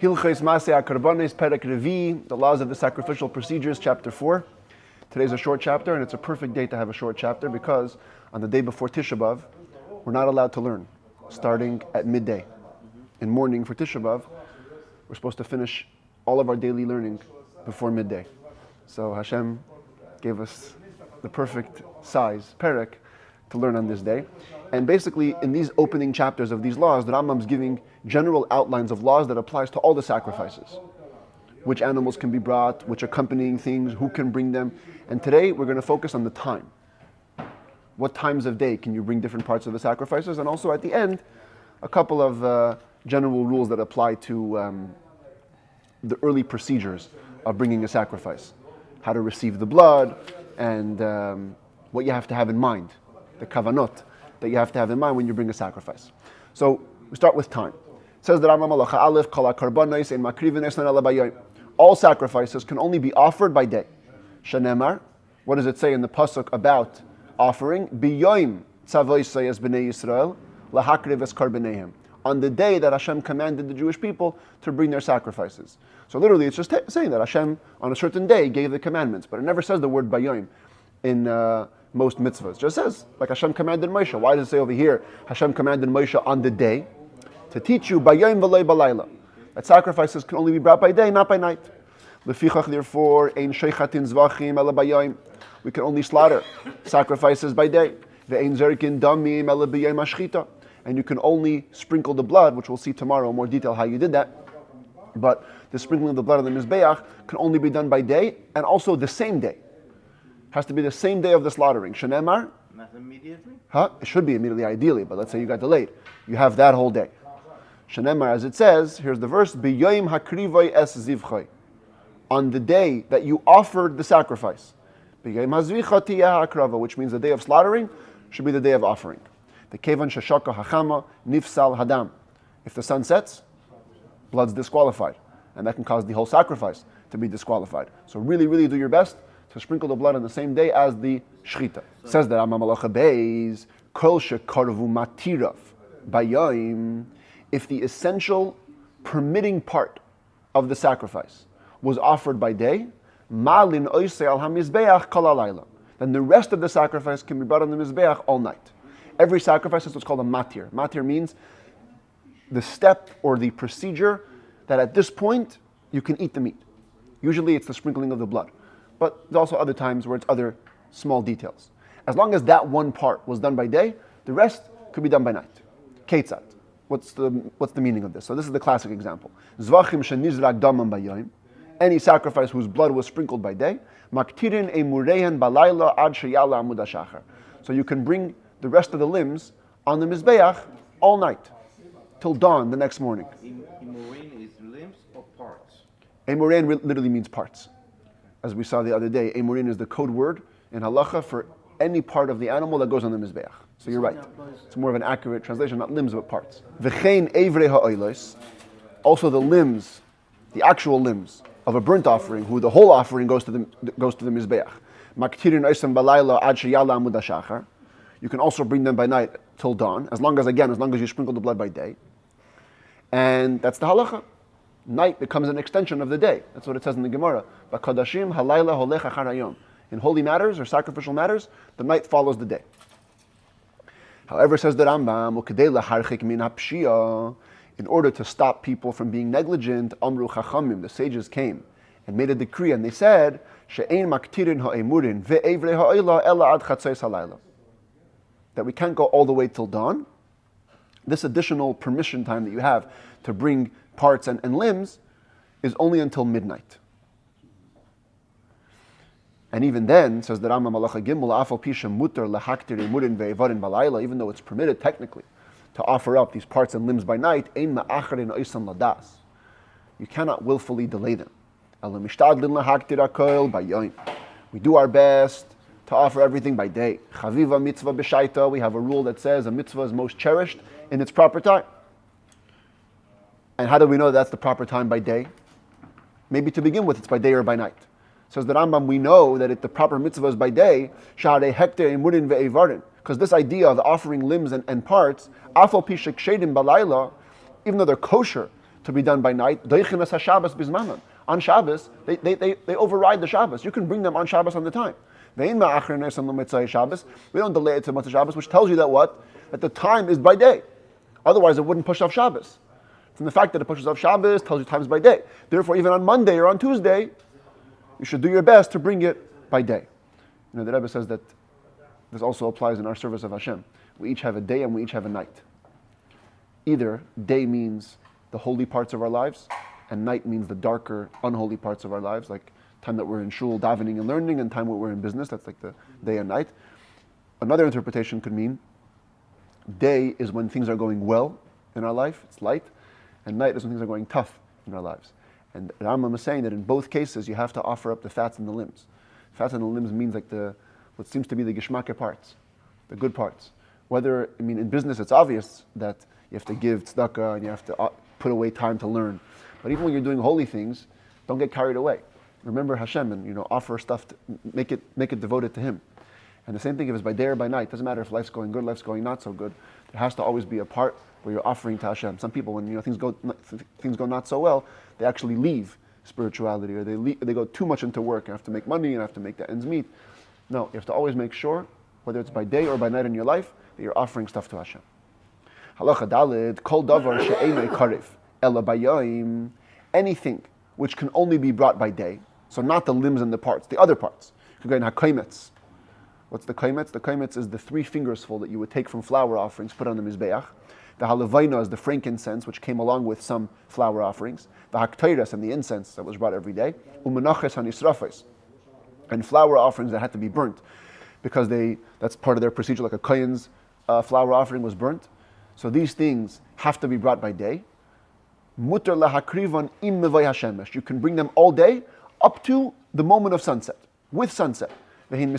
Hilchos Maaseh Hakorbanos, Perek Revi, the laws of the sacrificial procedures, chapter 4. Today's a short chapter, and it's a perfect day to have a short chapter because on the day before Tisha B'Av, we're not allowed to learn, starting at midday. In morning for Tisha B'Av, we're supposed to finish all of our daily learning before midday. So Hashem gave us the perfect size, Perek, to learn on this day. And basically, in these opening chapters of these laws, the Rambam's giving general outlines of laws that applies to all the sacrifices. Which animals can be brought, which accompanying things, who can bring them. And today, we're going to focus on the time. What times of day can you bring different parts of the sacrifices? And also, at the end, a couple of general rules that apply to the early procedures of bringing a sacrifice. How to receive the blood, and what you have to have in mind, the kavanot that you have to have in mind when you bring a sacrifice. So we start with time. It says that all sacrifices can only be offered by day. Shenemar, what does it say in the pasuk about offering? Biyoim tzavoisayas b'nei Yisrael lahakriv es karbanehem. On the day that Hashem commanded the Jewish people to bring their sacrifices. So literally it's just saying that Hashem on a certain day gave the commandments, but it never says the word bayoim in most mitzvahs. It just says, like Hashem commanded Moshe. Why does it say over here, Hashem commanded Moshe on the day? To teach you bayoim v'lei balayla, that sacrifices can only be brought by day, not by night. Lefichach, therefore, ein sheichatin zvachim ela bayoim. We can only slaughter sacrifices by day. Ve'ein zerikin damim ela b'yom hashchita. And you can only sprinkle the blood, which we'll see tomorrow in more detail how you did that. But the sprinkling of the blood on the Mizbeach can only be done by day, and also the same day. Has to be the same day of the slaughtering. Shenemar? Not immediately? It should be immediately, ideally, but let's say you got delayed. You have that whole day. Shenemar, as it says, here's the verse, B'yoyim hakrivoi es zivchoi. On the day that you offered the sacrifice. B'yoyim hazvicha tiyah hakrava, which means the day of slaughtering should be the day of offering. The kevan sheshaka hachama nifsal hadam. If the sun sets, blood's disqualified. And that can cause the whole sacrifice to be disqualified. So really, really do your best to sprinkle the blood on the same day as the shchita. Says that Amamalacha Beis, Kol shekarvu matirav bayoim, if the essential permitting part of the sacrifice was offered by day, malin oisei al hamizbeach kol halayla, then the rest of the sacrifice can be brought on the mizbeach all night. Every sacrifice is what's called a matir. Matir means the step or the procedure that at this point you can eat the meat. Usually it's the sprinkling of the blood. But there's also other times where it's other small details. As long as that one part was done by day, the rest could be done by night. Ketzat. What's the meaning of this? So this is the classic example. Zvachim shenizrak damam bayoim. Any sacrifice whose blood was sprinkled by day. Maktirin emurehan balayla ad sheyala amud hashachar. So you can bring the rest of the limbs on the Mizbeach all night, till dawn the next morning. Emurin is limbs or parts? Emurin literally means parts. As we saw the other day, emurin is the code word in halacha for any part of the animal that goes on the Mizbeach. So you're right. It's more of an accurate translation, not limbs but parts. V'chein evrei ha'olos, also the limbs, the actual limbs of a burnt offering, who the whole offering goes to the Mizbeach. Maktirin oisem balayla ad sheyala amud hashachar. You can also bring them by night till dawn, as long as you sprinkle the blood by day. And that's the halacha. Night becomes an extension of the day. That's what it says in the Gemara. B'kadashim halayla holech achar hayom. In holy matters or sacrificial matters, the night follows the day. However, says the Rambam, ukedei laharchik min hapshia, in order to stop people from being negligent, amru chachamim, the sages came and made a decree, and they said, she'ein maktirin ha'emurin ve'evrei ha'oila ela ad chatzos halayla, that we can't go all the way till dawn. This additional permission time that you have to bring parts and limbs is only until midnight. And even then, says the Rambam Malacha Gimel, afal pisha mutar lahaktir emurin ve'evarin balayla, even though it's permitted technically to offer up these parts and limbs by night, ein ma'acharin oisan ladas. You cannot willfully delay them. Ela mishtadlin lahaktir hakol bayoim. We do our best to offer everything by day. Chaviva mitzvah b'shaita, we have a rule that says a mitzvah is most cherished in its proper time. And how do we know that's the proper time by day? Maybe to begin with, it's by day or by night. Says the Rambam, we know that the proper mitzvah is by day, sha'arei hekter emurin ve'evarin, because this idea of offering limbs and parts, afal pishik shedim balayla, even though they're kosher to be done by night. Doichinas haShabbos bizmanan. On Shabbos, they override the Shabbos. You can bring them on Shabbos on the time. We don't delay it to Motzei Shabbos, which tells you that what? That the time is by day. Otherwise, it wouldn't push off Shabbos. From the fact that it pushes off Shabbos, tells you time is by day. Therefore, even on Monday or on Tuesday, you should do your best to bring it by day. The Rebbe says that this also applies in our service of Hashem. We each have a day and we each have a night. Either day means the holy parts of our lives, and night means the darker, unholy parts of our lives, like time that we're in shul, davening and learning, and time when we're in business, that's like the day and night. Another interpretation could mean day is when things are going well in our life, it's light, and night is when things are going tough in our lives. And Rambam is saying that in both cases you have to offer up the fats and the limbs. Fats and the limbs means like what seems to be the geschmacke parts, the good parts. In business it's obvious that you have to give tzedakah and you have to put away time to learn. But even when you're doing holy things, don't get carried away. Remember Hashem and offer stuff, make it devoted to Him. And the same thing if it's by day or by night. Doesn't matter if life's going good, life's going not so good. There has to always be a part where you're offering to Hashem. Some people, when things go not so well, they actually leave spirituality, or they go too much into work and have to make money and have to make the ends meet. No, you have to always make sure, whether it's by day or by night in your life, that you're offering stuff to Hashem. Halacha dalid, kol davar she'enei karev, ela bayayim, anything which can only be brought by day, so not the limbs and the parts, the other parts. You could go in hakoimetz. What's the koimetz? The koimetz is the 3 fingers full that you would take from flour offerings, put on the mizbeach. The halavaina is the frankincense, which came along with some flour offerings. The hakteiras and the incense that was brought every day. Umenaches hanisrafes, and flour offerings that had to be burnt, because that's part of their procedure, like a kohen's flour offering was burnt. So these things have to be brought by day. Mutar lahakrivan im mevay hashemesh. You can bring them all day up to the moment of sunset, with sunset. And they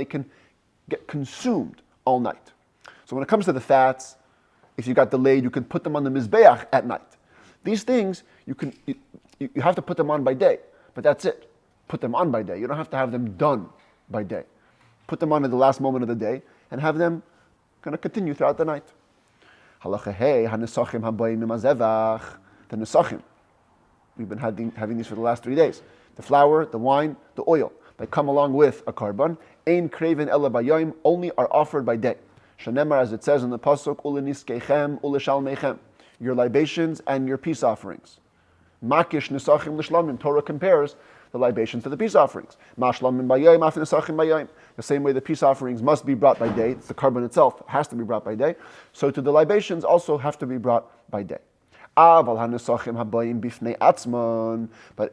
can get consumed all night. So when it comes to the fats, if you got delayed, you can put them on the mizbeach at night. These things, you have to put them on by day, but that's it. Put them on by day. You don't have to have them done by day. Put them on at the last moment of the day and have them kind of continue throughout the night. Halacha hey, hanesachim habayim mimazevach. The nesachim. We've been having these for the last 3 days. The flour, the wine, the oil. They come along with a korban. Ein kreven ela bayayim, only are offered by day. Shanemar, as it says in the pasuk, uleniskechem uleshalmechem. Your libations and your peace offerings. Makish nesachim l'shlamim. Torah compares the libations to the peace offerings. Mashlamim bayayim af nesachim bayayim. The same way the peace offerings must be brought by day. It's the korban itself has to be brought by day. So to the libations also have to be brought by day. But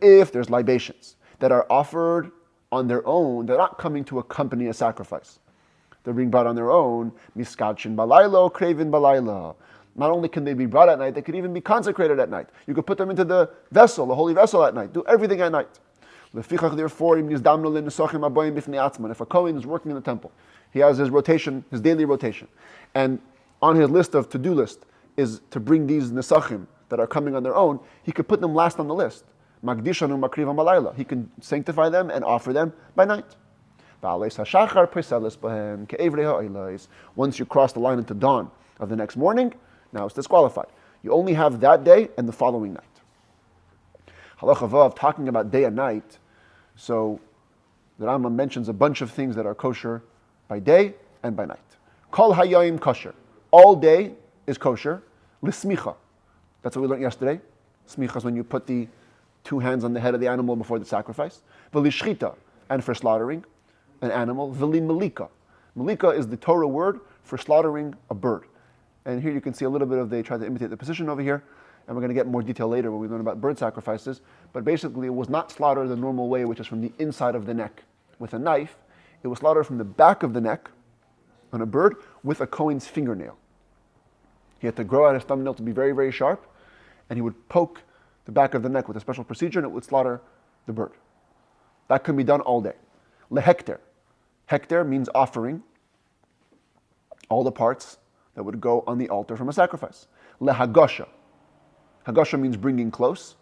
if there's libations that are offered on their own, they're not coming to accompany a sacrifice. They're being brought on their own. Miskadchin balaylo, kravin balayla. Not only can they be brought at night, they could even be consecrated at night. You could put them into the vessel, the holy vessel at night. Do everything at night. Therefore, if a Kohen is working in the temple, he has his rotation, his daily rotation, and on his list of to-do list is to bring these nesachim that are coming on their own, he could put them last on the list. Magdishanu makrivam balayla. He can sanctify them and offer them by night. Once you cross the line into dawn of the next morning, now it's disqualified. You only have that day and the following night. Halacha Vav, talking about day and night, so the Rambam mentions a bunch of things that are kosher by day and by night. Kol hayayim kosher. All day is kosher. Lismicha. That's what we learned yesterday. Smicha is when you put the 2 hands on the head of the animal before the sacrifice. V'lishchita, and for slaughtering an animal. V'li melika. Melika is the Torah word for slaughtering a bird. And here you can see a little bit of, they try to imitate the position over here, and we're going to get more detail later when we learn about bird sacrifices. But basically it was not slaughtered the normal way, which is from the inside of the neck with a knife. It was slaughtered from the back of the neck on a bird with a Kohen's fingernail. He had to grow out his thumbnail to be very, very sharp, and he would poke the back of the neck with a special procedure, and it would slaughter the bird. That can be done all day. Lehekter. Hekter means offering, all the parts that would go on the altar from a sacrifice. Lehagasha. Hagasha means bringing close.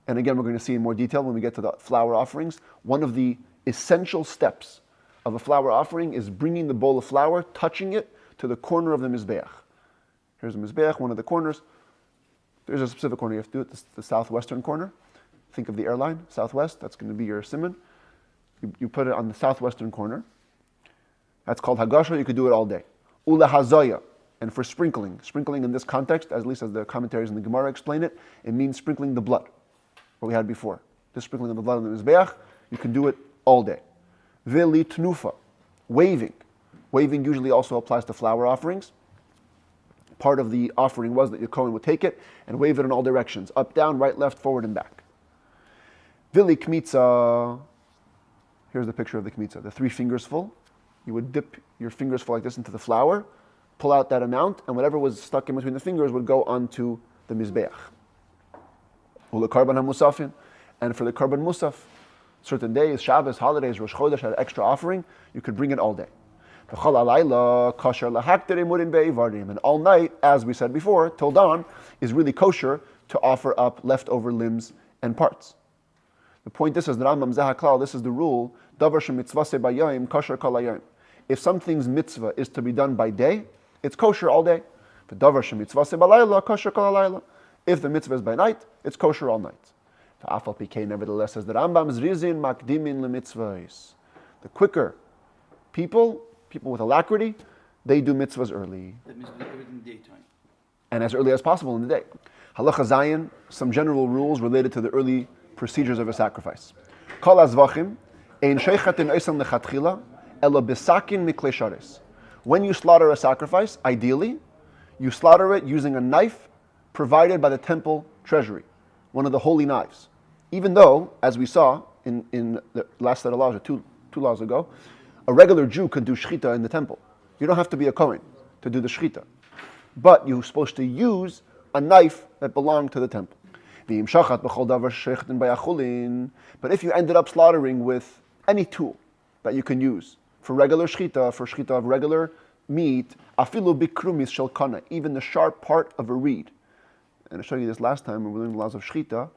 And again, we're going to see in more detail when we get to the flour offerings. One of the essential steps of a flour offering is bringing the bowl of flour, touching it to the corner of the mizbeach. Here's the mizbeach, one of the corners. There's a specific corner you have to do it. This is the southwestern corner. Think of the airline, southwest. That's going to be your simon. You put it on the southwestern corner. That's called hagasha. You could do it all day. Ula hazaya. And for sprinkling in this context, at least as the commentaries in the Gemara explain it, it means sprinkling the blood, what we had before. This sprinkling of the blood on the Mizbeach, you can do it all day. Vili tnufa, waving. Waving usually also applies to flower offerings. Part of the offering was that your Kohen would take it and wave it in all directions, up, down, right, left, forward, and back. Vili kmitza, here's the picture of the kmitza, the 3 fingers full. You would dip your fingers full like this into the flour, pull out that amount, and whatever was stuck in between the fingers would go onto the Mizbeach. Ula karban hamusafin, and for the karban musaf, certain days, Shabbos, holidays, Rosh Chodesh had an extra offering, you could bring it all day. And all night, as we said before, till dawn, is really kosher to offer up leftover limbs and parts. The point this is the Rambam Zahaklal, this is the rule, davar shemitzvase bayayim kosher kol hayayim. If something's mitzvah is to be done by day, it's kosher all day. If the mitzvah is by night, it's kosher all night. Nevertheless, says the Rambam, zrizin makdimin lemitzvahs. The quicker people with alacrity, they do mitzvahs early. That means we do everything daytime. And as early as possible in the day. Halacha Zayin, some general rules related to the early procedures of a sacrifice. Kol azvachim, ein sheichat in oisam lechatchila, ela bisakin miklei shares. When you slaughter a sacrifice, ideally, you slaughter it using a knife provided by the temple treasury, one of the holy knives. Even though, as we saw in the last set of laws, or two laws ago, a regular Jew could do shchita in the temple. You don't have to be a Kohen to do the shchita. But you're supposed to use a knife that belonged to the temple. But if you ended up slaughtering with any tool that you can use, for regular shchita, for shchita of regular meat, afilu bikrumis shel kana, even the sharp part of a reed. And I showed you this last time when we learned the laws of shchita.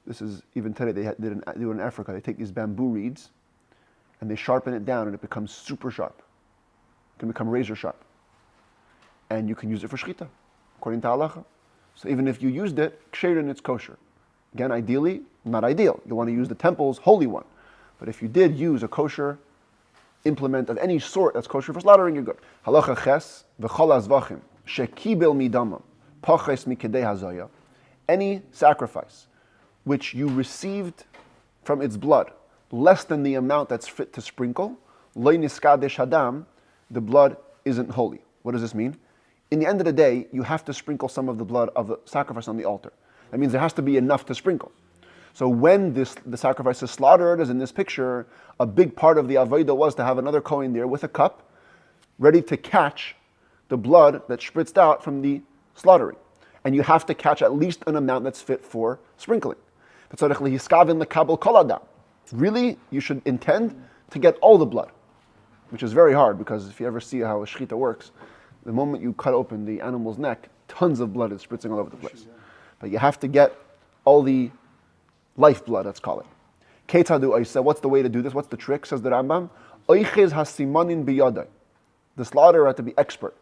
This is even today they do it in Africa. They take these bamboo reeds and they sharpen it down and it becomes super sharp. It can become razor sharp. And you can use it for shchita, according to halacha. So even if you used it, ksherin, it's kosher. Again, ideally, not ideal. You want to use the temple's holy one. But if you did use a kosher implement of any sort that's kosher for slaughtering, you're good. Halacha ches, v'chol azvachim, shekibel midamam, paches mikedei hazaya. Any sacrifice which you received from its blood, less than the amount that's fit to sprinkle, loy niskadesh hadam, the blood isn't holy. What does this mean? In the end of the day, you have to sprinkle some of the blood of the sacrifice on the altar. That means there has to be enough to sprinkle. So when the sacrifice is slaughtered, as in this picture, a big part of the avodah was to have another Kohen there with a cup, ready to catch the blood that spritzed out from the slaughtering. And you have to catch at least an amount that's fit for sprinkling. Really, you should intend to get all the blood, which is very hard, because if you ever see how a shechita works, the moment you cut open the animal's neck, tons of blood is spritzing all over the place. But you have to get all the lifeblood, let's call it. Ketadu oisa, what's the way to do this? What's the trick, says the Rambam? Oiches hasimanin biyadai. The slaughterer had to be expert.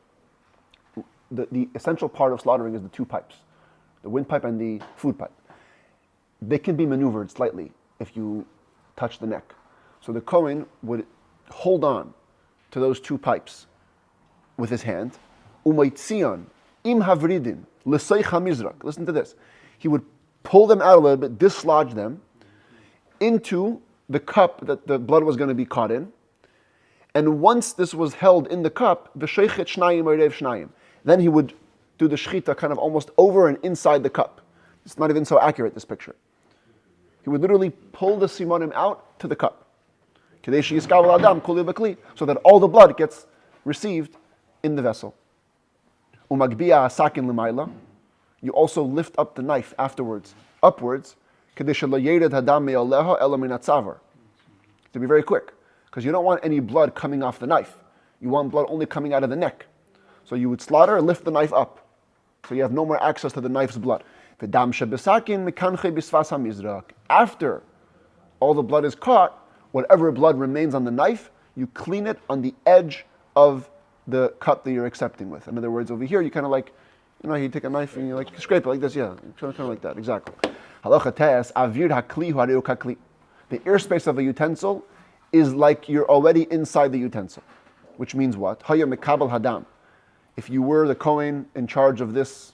The essential part of slaughtering is the 2 pipes, the windpipe and the food pipe. They can be maneuvered slightly if you touch the neck. So the Kohen would hold on to those 2 pipes with his hand. Umaitzion im havridin l'seich hamizrak. Listen to this. He would pull them out a little bit, dislodge them into the cup that the blood was going to be caught in. And once this was held in the cup, v'sheichet shnayim orev shnayim. Then he would do the shechita kind of almost over and inside the cup. It's not even so accurate, this picture. He would literally pull the simonim out to the cup. So that all the blood gets received in the vessel. Umagbiya sakin l'mayla. You also lift up the knife afterwards, upwards, to be very quick, because you don't want any blood coming off the knife. You want blood only coming out of the neck. So you would slaughter and lift the knife up, so you have no more access to the knife's blood. After all the blood is caught, whatever blood remains on the knife, you clean it on the edge of the cup that you're accepting with. In other words, over here, you kind of like, You take a knife and you like scrape it like this, yeah, kind of like that, exactly. Halacha tes avir hakli hareu kakli. The airspace of a utensil is like you're already inside the utensil, which means what? Haya mekabel hadam. If you were the Kohen in charge of this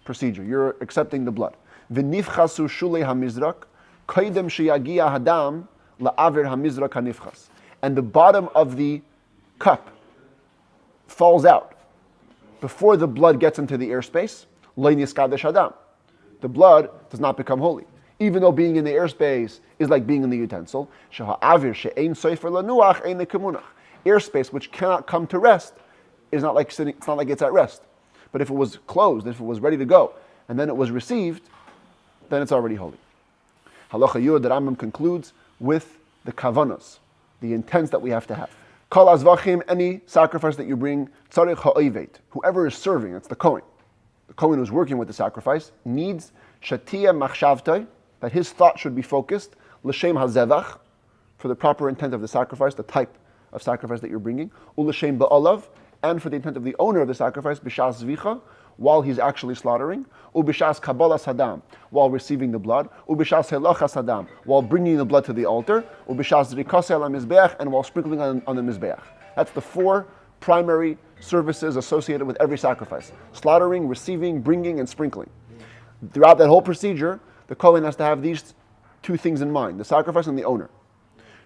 procedure, you're accepting the blood. V'nifchasu shulei hamizrak, kaidem sheyagia hadam la'avir hamizrak hanifchas. And the bottom of the cup falls out before the blood gets into the airspace. Lo niskadesh hadam. The blood does not become holy. Even though being in the airspace is like being in the utensil. Sheha'avir she'ein soifer lanuach ein nekemunach. Airspace which cannot come to rest is not like sitting, it's not like it's at rest. But if it was closed, if it was ready to go, and then it was received, then it's already holy. Halacha Yud, the Rambam concludes with the kavanos, the intents that we have to have. Kol azvachim, any sacrifice that you bring, tzarich ha'oivet, whoever is serving, it's the Kohen. The Kohen who's working with the sacrifice needs shatia machshavtai, that his thought should be focused, l'shem hazevach, for the proper intent of the sacrifice, the type of sacrifice that you're bringing, u'l'shem ba'olav, and for the intent of the owner of the sacrifice, b'shas zvicha, while he's actually slaughtering, u'b'shas kabbalas hadam, while receiving the blood, u'b'shas helachas hadam, while bringing the blood to the altar, u'b'shas rikaseh ala mizbeach, and while sprinkling on the mizbeach. That's the four primary services associated with every sacrifice: slaughtering, receiving, bringing, and sprinkling. Throughout that whole procedure, the Kohen has to have these two things in mind: the sacrifice and the owner.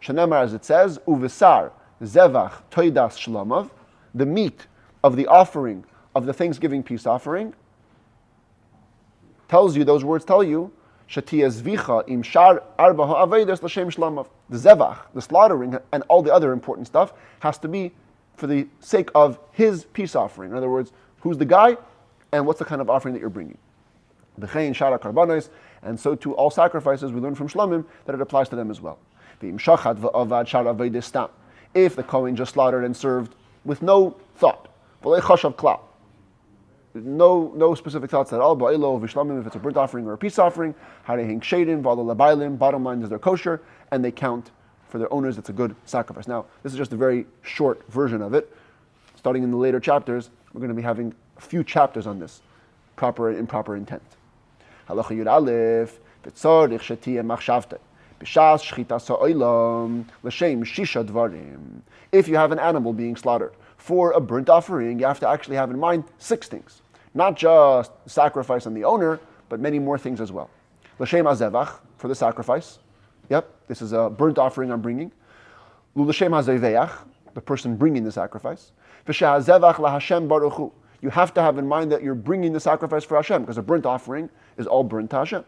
Shenemar, as it says, u'v'sar zevach toidas shlamav, the meat of the offering of the Thanksgiving peace offering tells you, those words tell you, shatia zvicha im shar arba ha'avedes l'shem shlamav. The zevach, the slaughtering, and all the other important stuff has to be for the sake of his peace offering. In other words, who's the guy, and what's the kind of offering that you're bringing. V'chein shar Hakorbanos, and so to all sacrifices, we learn from Shlomim that it applies to them as well. V'im shachat v'avad shar avedes stam. If the Kohen just slaughtered and served with no thought, v'lei chashav klal, no specific thoughts at all, ba'ilo v'shlamim, if it's a burnt offering or a peace offering, harehing shadin, v'alo labaylim, bottom line is they're kosher, and they count for their owners. It's a good sacrifice. Now, this is just a very short version of it. Starting in the later chapters, we're going to be having a few chapters on this, proper and improper intent. Halacha Yud Aleph, v'tzorich shetiyeh machshavteh, b'shas shchita sa'olam, l'shem shisha dvarim. If you have an animal being slaughtered for a burnt offering, you have to actually have in mind 6 things. Not just sacrifice and the owner, but many more things as well. L'shem hazevach, for the sacrifice. Yep, this is a burnt offering I'm bringing. L'shem hazeveach, the person bringing the sacrifice. V'sheh hazevach laHashem baruch hu. You have to have in mind that you're bringing the sacrifice for Hashem, because a burnt offering is all burnt to Hashem.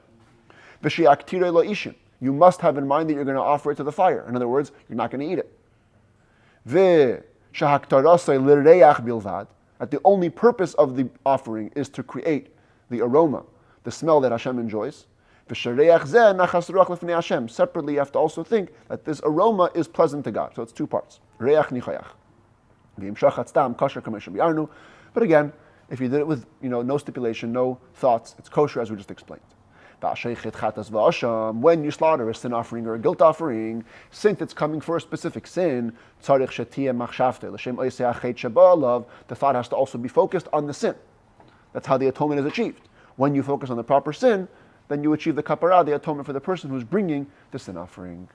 V'sheh aktirei lo ishim. You must have in mind that you're going to offer it to the fire. In other words, you're not going to eat it. That the only purpose of the offering is to create the aroma, the smell that Hashem enjoys. Separately, you have to also think that this aroma is pleasant to God. So it's 2 parts. But again, if you did it with no stipulation, no thoughts, it's kosher as we just explained. When you slaughter a sin offering or a guilt offering, since it's coming for a specific sin, the thought has to also be focused on the sin. That's how the atonement is achieved. When you focus on the proper sin, then you achieve the kapara, the atonement for the person who's bringing the sin offering.